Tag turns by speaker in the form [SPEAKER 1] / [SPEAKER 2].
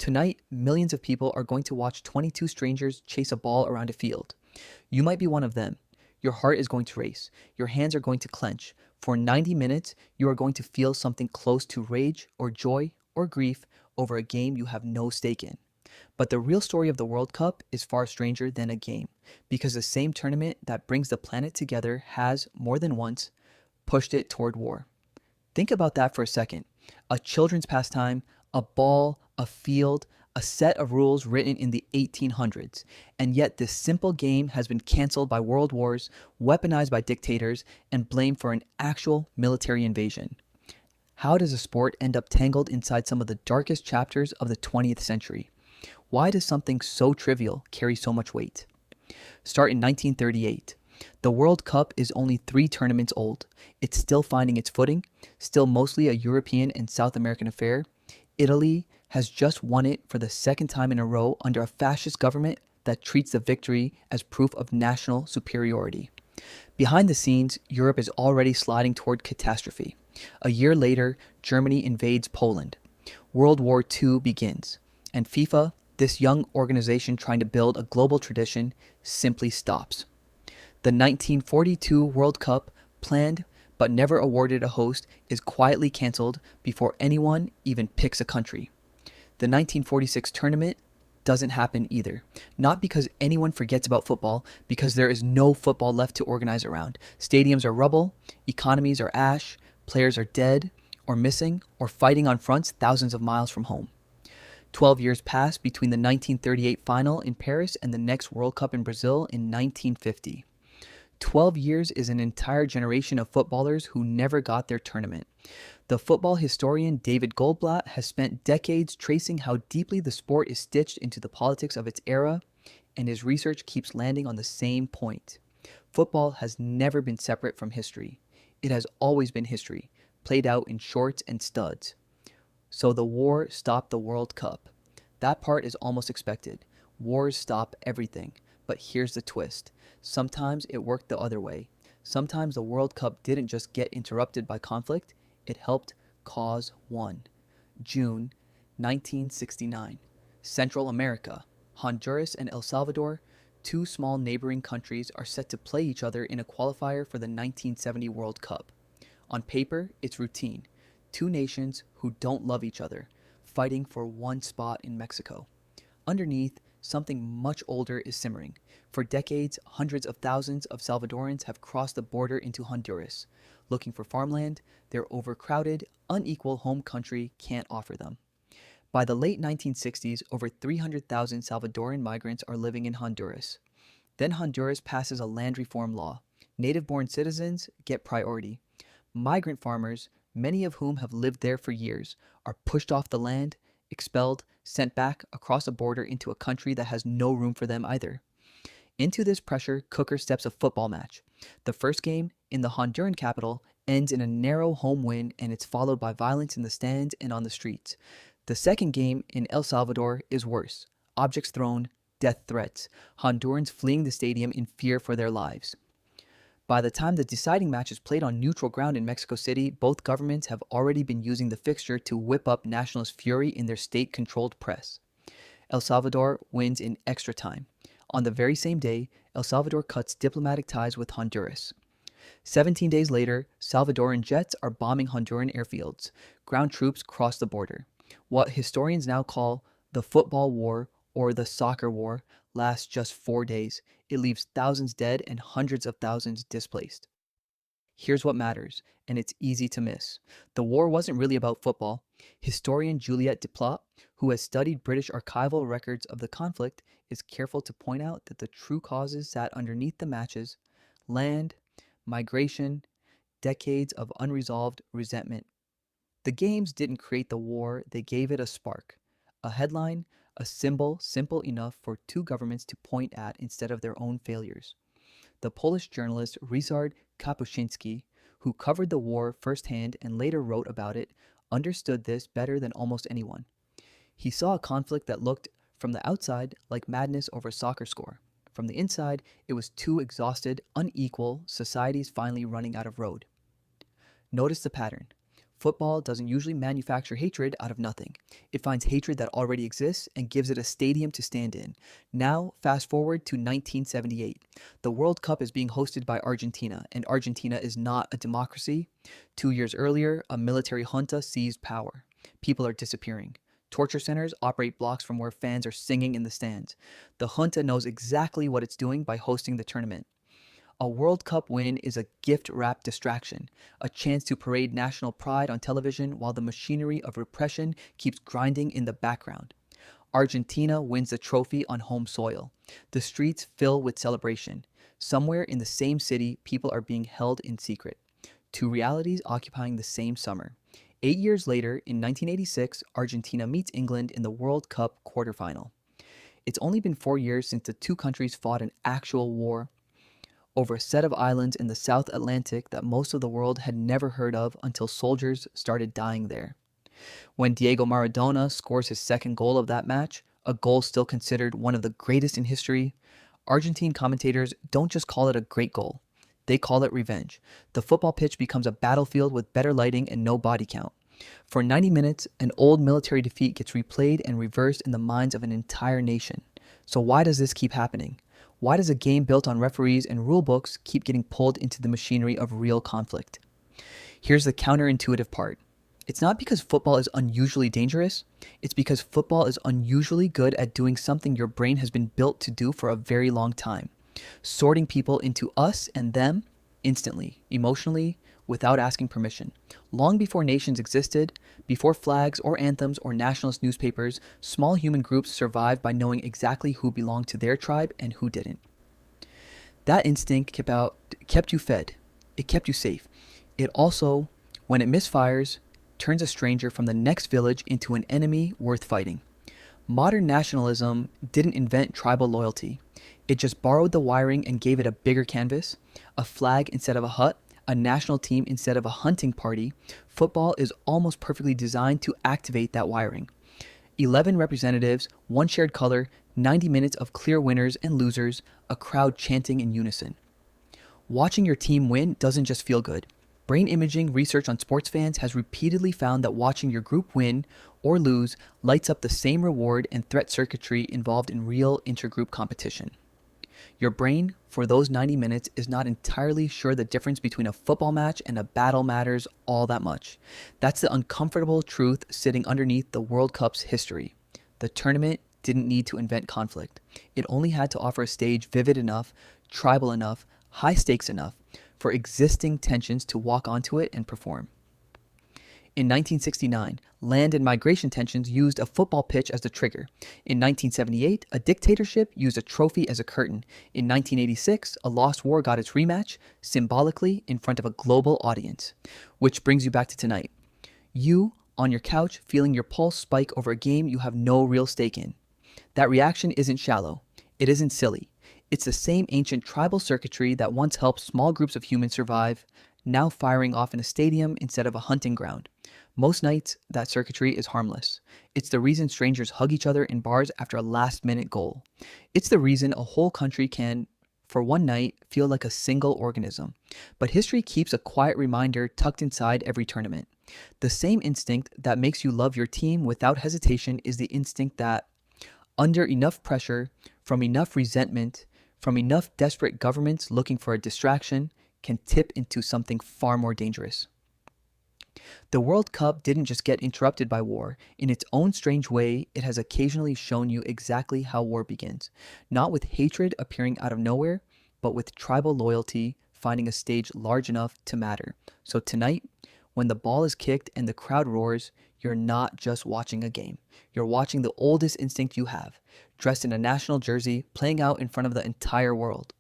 [SPEAKER 1] Tonight, millions of people are going to watch 22 strangers chase a ball around a field. You might be one of them. Your heart is going to race. Your hands are going to clench. For 90 minutes, you are going to feel something close to rage or joy or grief over a game you have no stake in. But the real story of the World Cup is far stranger than a game, because the same tournament that brings the planet together has, more than once, pushed it toward war. Think about that for a second. A children's pastime, a ball, a field, a set of rules written in the 1800s. And yet this simple game has been canceled by world wars, weaponized by dictators, and blamed for an actual military invasion. How does a sport end up tangled inside some of the darkest chapters of the 20th century? Why does something so trivial carry so much weight? Start in 1938. The World Cup is only 3 tournaments old. It's still finding its footing, still mostly a European and South American affair. Italy has just won it for the second time in a row under a fascist government that treats the victory as proof of national superiority. Behind the scenes, Europe is already sliding toward catastrophe. A year later, Germany invades Poland. World War II begins, and FIFA, this young organization trying to build a global tradition, simply stops. The 1942 World Cup, planned but never awarded a host, is quietly canceled before anyone even picks a country. The 1946 tournament doesn't happen either. Not because anyone forgets about football, because there is no football left to organize around. Stadiums are rubble, economies are ash, players are dead, or missing, or fighting on fronts thousands of miles from home. 12 years pass between the 1938 final in Paris and the next World Cup in Brazil in 1950. 12 years is an entire generation of footballers who never got their tournament. The football historian David Goldblatt has spent decades tracing how deeply the sport is stitched into the politics of its era, and his research keeps landing on the same point. Football has never been separate from history. It has always been history, played out in shorts and studs. So the war stopped the World Cup. That part is almost expected. Wars stop everything. But here's the twist. Sometimes it worked the other way. Sometimes the World Cup didn't just get interrupted by conflict, it helped cause one. June 1969. Central America, Honduras and El Salvador, 2 small neighboring countries, are set to play each other in a qualifier for the 1970 World Cup. On paper, it's routine. 2 nations who don't love each other, fighting for one spot in Mexico. Underneath, something much older is simmering. For decades, hundreds of thousands of Salvadorans have crossed the border into Honduras. Looking for farmland, their overcrowded, unequal home country can't offer them. By the late 1960s, over 300,000 Salvadoran migrants are living in Honduras. Then Honduras passes a land reform law. Native-born citizens get priority. Migrant farmers, many of whom have lived there for years, are pushed off the land, expelled, sent back across a border into a country that has no room for them either. Into this pressure cooker steps a football match. The first game, in the Honduran capital, ends in a narrow home win, and it's followed by violence in the stands and on the streets. The second game, in El Salvador, is worse. Objects thrown, death threats, Hondurans fleeing the stadium in fear for their lives. By the time the deciding match is played on neutral ground in Mexico City, both governments have already been using the fixture to whip up nationalist fury in their state-controlled press. El Salvador wins in extra time. On the very same day, El Salvador cuts diplomatic ties with Honduras. 17 days later, Salvadoran jets are bombing Honduran airfields. Ground troops cross the border. What historians now call the football war or the soccer war lasts just 4 days. It leaves thousands dead and hundreds of thousands displaced. Here's what matters, and it's easy to miss. The war wasn't really about football. Historian Juliette Desplat, who has studied British archival records of the conflict, is careful to point out that the true causes sat underneath the matches: land, migration, decades of unresolved resentment. The games didn't create the war, they gave it a spark. A headline, a symbol simple enough for 2 governments to point at instead of their own failures. The Polish journalist Ryszard Kapuscinski, who covered the war firsthand and later wrote about it, understood this better than almost anyone. He saw a conflict that looked, from the outside, like madness over a soccer score. From the inside, it was 2 exhausted, unequal societies finally running out of road. Notice the pattern. Football doesn't usually manufacture hatred out of nothing. It finds hatred that already exists and gives it a stadium to stand in. Now, fast forward to 1978. The World Cup is being hosted by Argentina, and Argentina is not a democracy. 2 years earlier, a military junta seized power. People are disappearing. Torture centers operate blocks from where fans are singing in the stands. The junta knows exactly what it's doing by hosting the tournament. A World Cup win is a gift-wrapped distraction, a chance to parade national pride on television while the machinery of repression keeps grinding in the background. Argentina wins the trophy on home soil. The streets fill with celebration. Somewhere in the same city, people are being held in secret. Two realities occupying the same summer. 8 years later, in 1986, Argentina meets England in the World Cup quarterfinal. It's only been 4 years since the two countries fought an actual war over a set of islands in the South Atlantic that most of the world had never heard of until soldiers started dying there. When Diego Maradona scores his second goal of that match, a goal still considered one of the greatest in history, Argentine commentators don't just call it a great goal. They call it revenge. The football pitch becomes a battlefield with better lighting and no body count. For 90 minutes, an old military defeat gets replayed and reversed in the minds of an entire nation. So why does this keep happening? Why does a game built on referees and rule books keep getting pulled into the machinery of real conflict? Here's the counterintuitive part. It's not because football is unusually dangerous. It's because football is unusually good at doing something your brain has been built to do for a very long time. Sorting people into us and them instantly, emotionally, without asking permission. Long before nations existed, before flags or anthems or nationalist newspapers, small human groups survived by knowing exactly who belonged to their tribe and who didn't. That instinct kept you fed. It kept you safe. It also, when it misfires, turns a stranger from the next village into an enemy worth fighting. Modern nationalism didn't invent tribal loyalty. It just borrowed the wiring and gave it a bigger canvas, a flag instead of a hut, a national team instead of a hunting party. Football is almost perfectly designed to activate that wiring. 11 representatives, one shared color, 90 minutes of clear winners and losers, a crowd chanting in unison. Watching your team win doesn't just feel good. Brain imaging research on sports fans has repeatedly found that watching your group win or lose lights up the same reward and threat circuitry involved in real intergroup competition. Your brain, for those 90 minutes, is not entirely sure the difference between a football match and a battle matters all that much. That's the uncomfortable truth sitting underneath the World Cup's history. The tournament didn't need to invent conflict. It only had to offer a stage vivid enough, tribal enough, high stakes enough for existing tensions to walk onto it and perform. In 1969, land and migration tensions used a football pitch as the trigger. In 1978, a dictatorship used a trophy as a curtain. In 1986, a lost war got its rematch, symbolically in front of a global audience. Which brings you back to tonight. You, on your couch, feeling your pulse spike over a game you have no real stake in. That reaction isn't shallow. It isn't silly. It's the same ancient tribal circuitry that once helped small groups of humans survive, now firing off in a stadium instead of a hunting ground. Most nights, that circuitry is harmless. It's the reason strangers hug each other in bars after a last-minute goal. It's the reason a whole country can, for one night, feel like a single organism. But history keeps a quiet reminder tucked inside every tournament. The same instinct that makes you love your team without hesitation is the instinct that, under enough pressure, from enough resentment, from enough desperate governments looking for a distraction, can tip into something far more dangerous. The World Cup didn't just get interrupted by war. In its own strange way, it has occasionally shown you exactly how war begins. Not with hatred appearing out of nowhere, but with tribal loyalty finding a stage large enough to matter. So tonight, when the ball is kicked and the crowd roars, you're not just watching a game. You're watching the oldest instinct you have, dressed in a national jersey, playing out in front of the entire world.